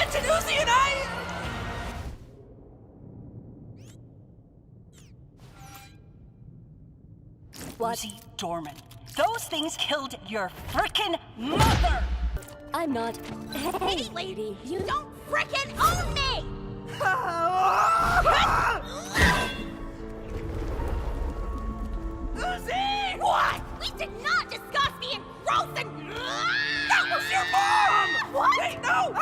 Attention, NUzi and I... What? NUzi Dorman. Those things killed your frickin' mother! I'm not. Hey, lady, you don't frickin' own me! NUzi! What? We did not discuss being gross and. That was your mom! What? Wait, no!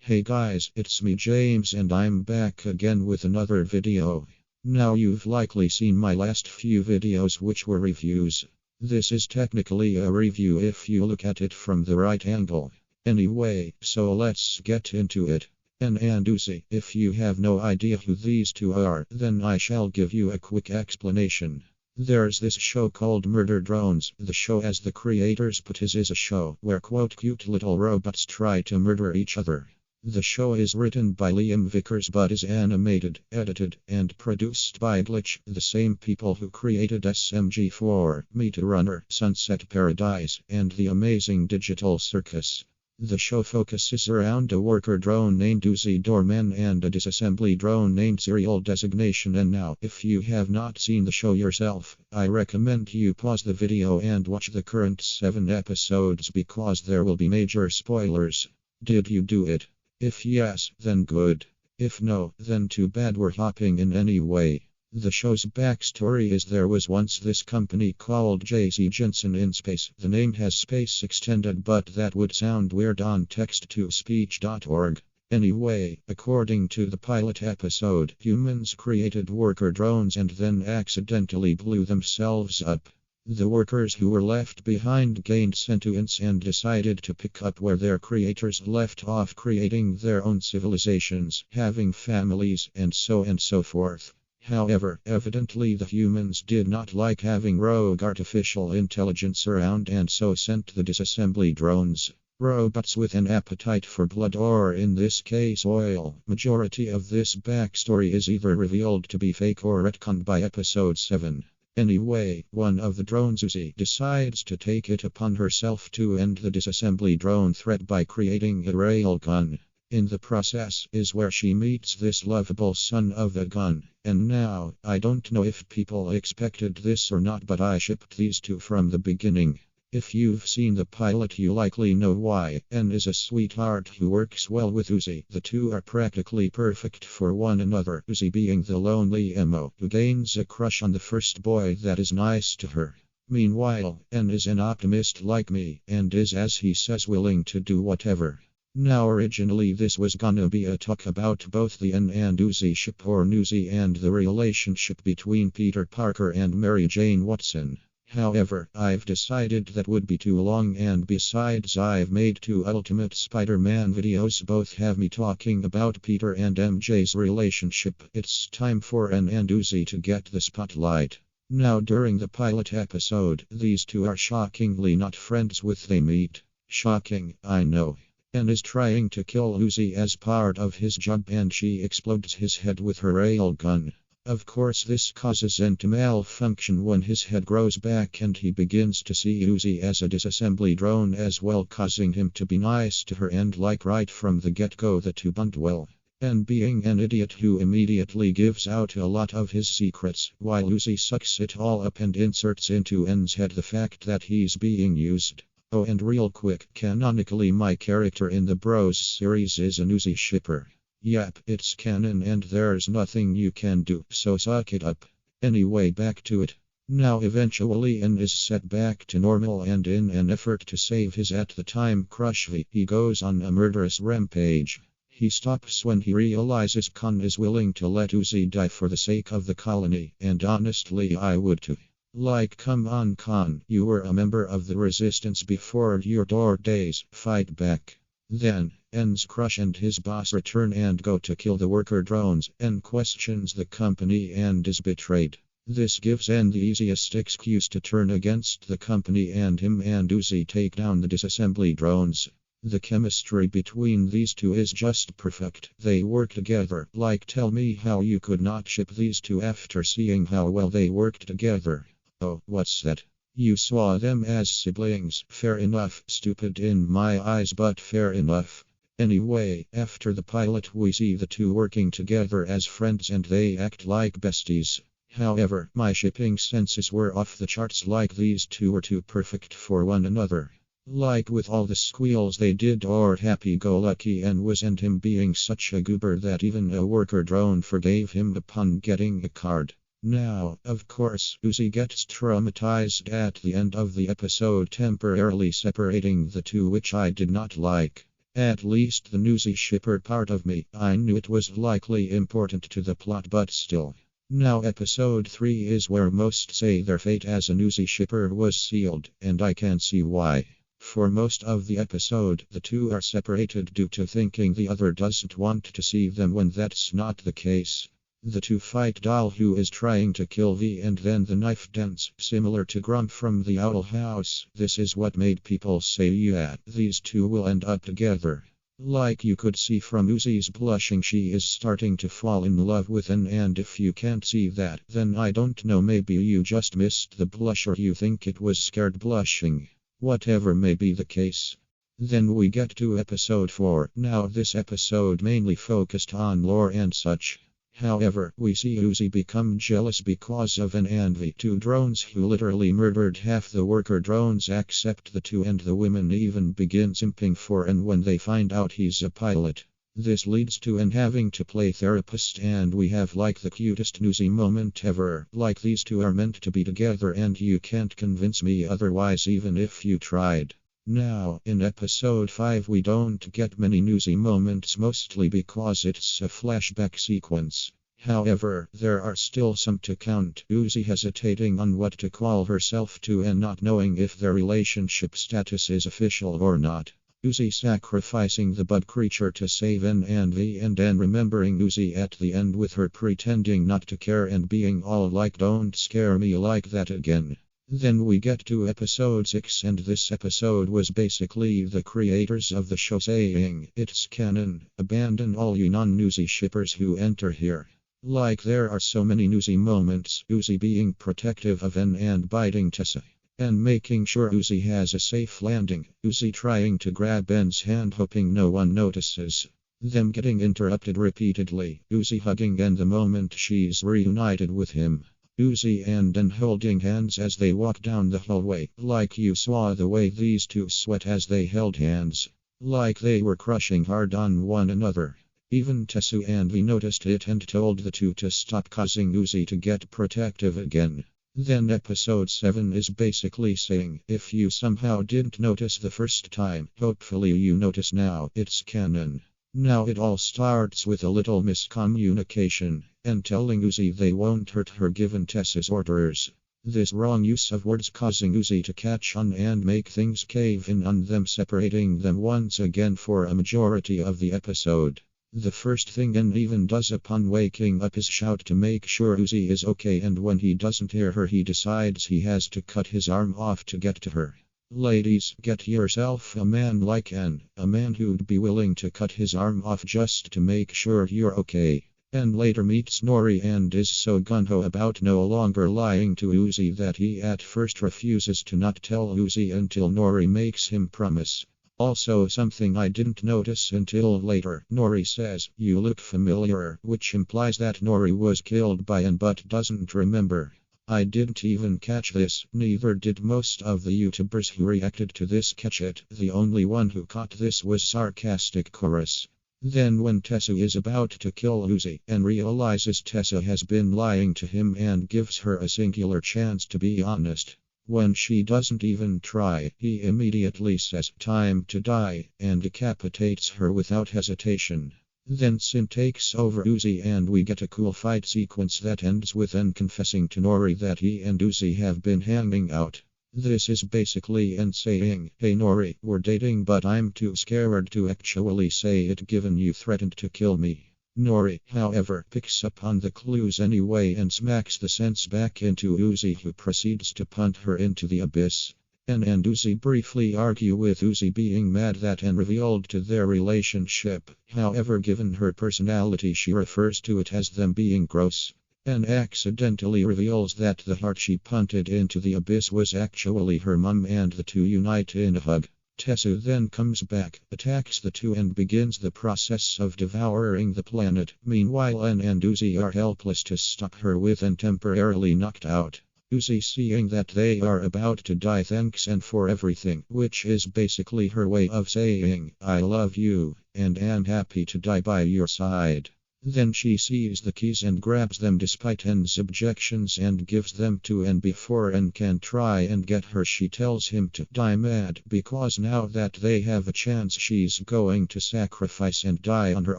Hey guys, it's me James and I'm back again with another video. Now you've likely seen my last few videos which were reviews. This is technically a review if you look at it from the right angle. Anyway, so let's get into it. And NUzi, if you have no idea who these two are, then I shall give you a quick explanation. There's this show called Murder Drones. The show, as the creators put it, is a show where quote cute little robots try to murder each other. The show is written by Liam Vickers but is animated, edited, and produced by Glitch, the same people who created SMG4, Meat Runner, Sunset Paradise, and The Amazing Digital Circus. The show focuses around a worker drone named NUzi Dorman and a disassembly drone named Serial Designation. And now, if you have not seen the show yourself, I recommend you pause the video and watch the current 7 episodes because there will be major spoilers. Did you do it? If yes, then good. If no, then too bad. We're hopping in anyway. The show's backstory is there was once this company called J.C. Jensen in space. The name has space extended, but that would sound weird on text-to-speech.org. Anyway, according to the pilot episode, humans created worker drones and then accidentally blew themselves up. The workers who were left behind gained sentience and decided to pick up where their creators left off, creating their own civilizations, having families, and so forth. However, evidently the humans did not like having rogue artificial intelligence around and so sent the disassembly drones. Robots with an appetite for blood, or in this case oil. Majority of this backstory is either revealed to be fake or retconned by episode 7. Anyway, one of the drones, NUzi, decides to take it upon herself to end the disassembly drone threat by creating a railgun. In the process is where she meets this lovable son of a gun. And now, I don't know if people expected this or not, but I shipped these two from the beginning. If you've seen the pilot, you likely know why. N is a sweetheart who works well with NUzi. The two are practically perfect for one another, NUzi being the lonely emo who gains a crush on the first boy that is nice to her. Meanwhile, N is an optimist like me, and is, as he says, willing to do whatever. Now originally this was gonna be a talk about both the N and NUzi ship, or NUzi and the relationship between Peter Parker and Mary Jane Watson. However, I've decided that would be too long, and besides I've made 2 Ultimate Spider-Man videos, both have me talking about Peter and MJ's relationship. It's time for N and NUzi to get the spotlight. Now during the pilot episode, these two are shockingly not friends with they meet. Shocking, I know. N is trying to kill NUzi as part of his job and she explodes his head with her railgun. Of course this causes N to malfunction when his head grows back and he begins to see NUzi as a disassembly drone as well, causing him to be nice to her and like right from the get-go the two bond well. And being an idiot who immediately gives out a lot of his secrets, while NUzi sucks it all up and inserts into N's head the fact that he's being used. Oh, and real quick, canonically my character in the Bros series is a NUzi shipper. Yep, it's canon and there's nothing you can do, so suck it up. Anyway, back to it. Now eventually N is set back to normal, and in an effort to save his at the time crush V, he goes on a murderous rampage. He stops when he realizes Khan is willing to let NUzi die for the sake of the colony, and honestly I would too. Like, come on Khan, you were a member of the resistance before your door days, fight back. Then, N's crush and his boss return and go to kill the worker drones. N questions the company and is betrayed. This gives N the easiest excuse to turn against the company, and him and Uzi take down the disassembly drones. The chemistry between these two is just perfect. They work together. Like, tell me how you could not ship these two after seeing how well they worked together. Oh, what's that? You saw them as siblings. Fair enough. Stupid in my eyes, but fair enough. Anyway, after the pilot we see the two working together as friends and they act like besties. However, my shipping senses were off the charts, like these two were too perfect for one another. Like with all the squeals they did, or happy-go-lucky and was, and him being such a goober that even a worker drone forgave him upon getting a card. Now, of course, Uzi gets traumatized at the end of the episode, temporarily separating the two, which I did not like. At least the NUzi shipper part of me, I knew it was likely important to the plot, but still. Now episode 3 is where most say their fate as a NUzi shipper was sealed, and I can see why. For most of the episode, the two are separated due to thinking the other doesn't want to see them when that's not the case. The two fight Doll, who is trying to kill V, and then the knife dance, similar to Grum from the Owl House. This is what made people say, yeah, these two will end up together. Like you could see from Uzi's blushing, she is starting to fall in love with N, and if you can't see that, then I don't know, maybe you just missed the blush, or you think it was scared blushing. Whatever may be the case. Then we get to episode 4. Now this episode mainly focused on lore and such. However, we see Uzi become jealous because of an envy, two drones who literally murdered half the worker drones except the two, and the women even begin simping for N when they find out he's a pilot. This leads to N having to play therapist, and we have like the cutest NUzi moment ever. Like, these two are meant to be together and you can't convince me otherwise, even if you tried. Now, in episode 5 we don't get many NUzi moments, mostly because it's a flashback sequence. However, there are still some to count. Uzi hesitating on what to call herself to and not knowing if their relationship status is official or not. Uzi sacrificing the bug creature to save N and V, and then remembering Uzi at the end with her pretending not to care and being all like, don't scare me like that again. Then we get to episode 6, and this episode was basically the creators of the show saying, it's canon, abandon all you non-NUzi shippers who enter here. Like, there are so many NUzi moments, Uzi being protective of N and biting Tessa, and making sure Uzi has a safe landing, Uzi trying to grab N's hand hoping no one notices, them getting interrupted repeatedly, Uzi hugging N the moment she's reunited with him. Uzi and N holding hands as they walk down the hallway, like you saw the way these two sweat as they held hands, like they were crushing hard on one another. Even Tessu and V noticed it and told the two to stop causing Uzi to get protective again. Then episode 7 is basically saying, if you somehow didn't notice the first time, hopefully you notice now, it's canon. Now it all starts with a little miscommunication, and telling Uzi they won't hurt her given Tessa's orders. This wrong use of words causing Uzi to catch on and make things cave in on them, separating them once again for a majority of the episode. The first thing N even does upon waking up is shout to make sure Uzi is okay, and when he doesn't hear her he decides he has to cut his arm off to get to her. Ladies, get yourself a man like N, a man who'd be willing to cut his arm off just to make sure you're okay. N later meets Nori and is so gung-ho about no longer lying to Uzi that he at first refuses to not tell Uzi until Nori makes him promise. Also, something I didn't notice until later, Nori says, "You look familiar," which implies that Nori was killed by N but doesn't remember. I didn't even catch this, neither did most of the YouTubers who reacted to this catch it. The only one who caught this was Sarcastic Chorus. Then when Tessa is about to kill Uzi and realizes Tessa has been lying to him and gives her a singular chance to be honest. When she doesn't even try, he immediately says, "Time to die," and decapitates her without hesitation. Then Sin takes over Uzi and we get a cool fight sequence that ends with N confessing to Nori that he and Uzi have been hanging out. This is basically N saying, "Hey Nori, we're dating but I'm too scared to actually say it given you threatened to kill me." Nori, however, picks up on the clues anyway and smacks the sense back into Uzi, who proceeds to punt her into the abyss. N and Uzi briefly argue, with Uzi being mad that N revealed to their relationship. However, given her personality, she refers to it as them being gross. N accidentally reveals that the heart she punted into the abyss was actually her mum, and the two unite in a hug. Tessu then comes back, attacks the two, and begins the process of devouring the planet. Meanwhile, N and Uzi are helpless to stop her, with N temporarily knocked out. Uzi, seeing that they are about to die, thanks N for everything, which is basically her way of saying, I love you, and am happy to die by your side. Then she sees the keys and grabs them despite N's objections and gives them to N. Before N can try and get her, she tells him to die mad, because now that they have a chance, she's going to sacrifice and die on her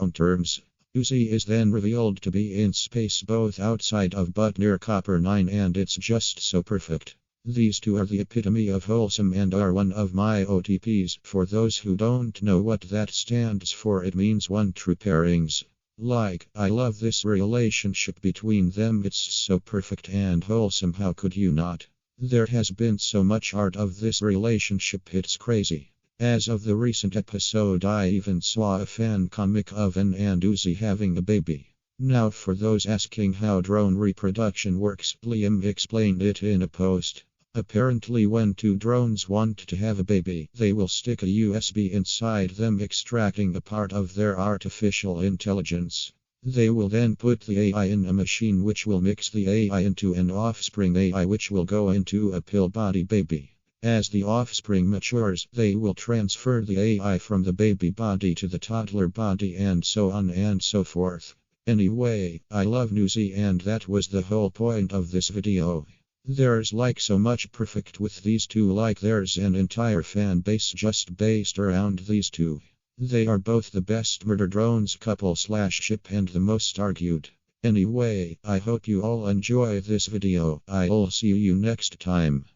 own terms. Uzi is then revealed to be in space, both outside of but near Copper 9, and it's just so perfect. These two are the epitome of wholesome and are one of my OTPs. For those who don't know what that stands for, it means one true pairings. Like, I love this relationship between them, it's so perfect and wholesome, how could you not? There has been so much art of this relationship, it's crazy. As of the recent episode, I even saw a fan comic of N and Uzi having a baby. Now, for those asking how drone reproduction works, Liam explained it in a post. Apparently, when two drones want to have a baby, they will stick a USB inside them, extracting a part of their artificial intelligence. They will then put the AI in a machine, which will mix the AI into an offspring AI, which will go into a pill body baby. As the offspring matures, they will transfer the AI from the baby body to the toddler body, and so on and so forth. Anyway, I love NUzi, and that was the whole point of this video. There's like so much perfect with these two, like there's an entire fan base just based around these two. They are both the best murder drones couple / ship and the most argued. Anyway, I hope you all enjoy this video. I'll see you next time.